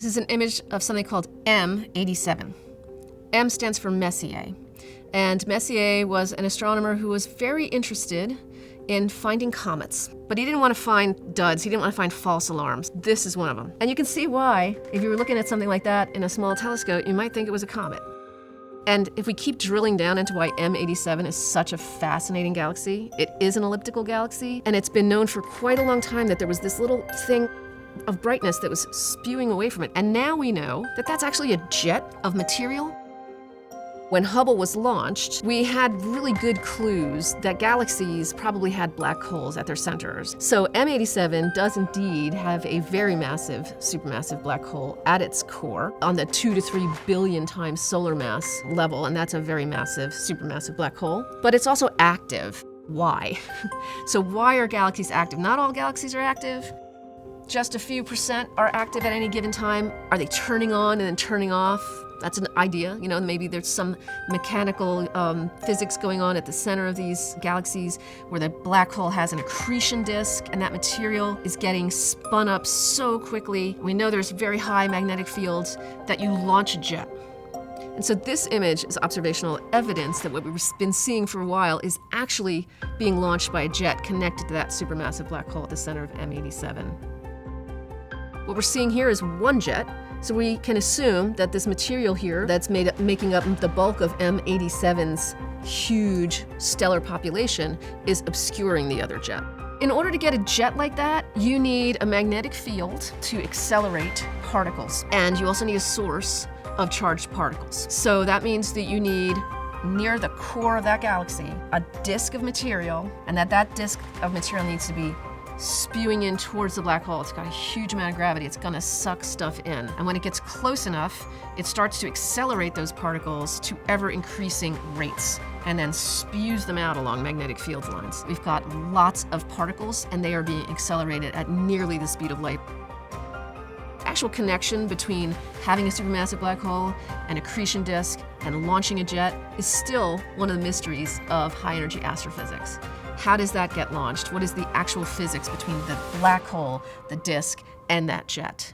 This is an image of something called M87. M stands for Messier. And Messier was an astronomer who was very interested in finding comets. But he didn't want to find duds, he didn't want to find false alarms. This is one of them. And you can see why, if you were looking at something like that in a small telescope, you might think it was a comet. And if we keep drilling down into why M87 is such a fascinating galaxy, it is an elliptical galaxy, and it's been known for quite a long time that there was this little thing of brightness that was spewing away from it. And now we know that that's actually a jet of material. When Hubble was launched, we had really good clues that galaxies probably had black holes at their centers. So M87 does indeed have a very massive, supermassive black hole at its core on the 2 to 3 billion times solar mass level, and that's a very massive, supermassive black hole. But it's also active. Why? So why are galaxies active? Not all galaxies are active. Just a few percent are active at any given time. Are they turning on and then turning off? That's an idea, you know, maybe there's some mechanical physics going on at the center of these galaxies where the black hole has an accretion disk and that material is getting spun up so quickly. We know there's very high magnetic fields that you launch a jet. And so this image is observational evidence that what we've been seeing for a while is actually being launched by a jet connected to that supermassive black hole at the center of M87. What we're seeing here is one jet. So we can assume that this material here that's making up the bulk of M87's huge stellar population is obscuring the other jet. In order to get a jet like that, you need a magnetic field to accelerate particles. And you also need a source of charged particles. So that means that you need, near the core of that galaxy, a disk of material, and that disk of material needs to be spewing in towards the black hole. It's got a huge amount of gravity. It's gonna suck stuff in. And when it gets close enough, it starts to accelerate those particles to ever increasing rates and then spews them out along magnetic field lines. We've got lots of particles and they are being accelerated at nearly the speed of light. The actual connection between having a supermassive black hole, an accretion disk, and launching a jet is still one of the mysteries of high energy astrophysics. How does that get launched? What is the actual physics between the black hole, the disk, and that jet?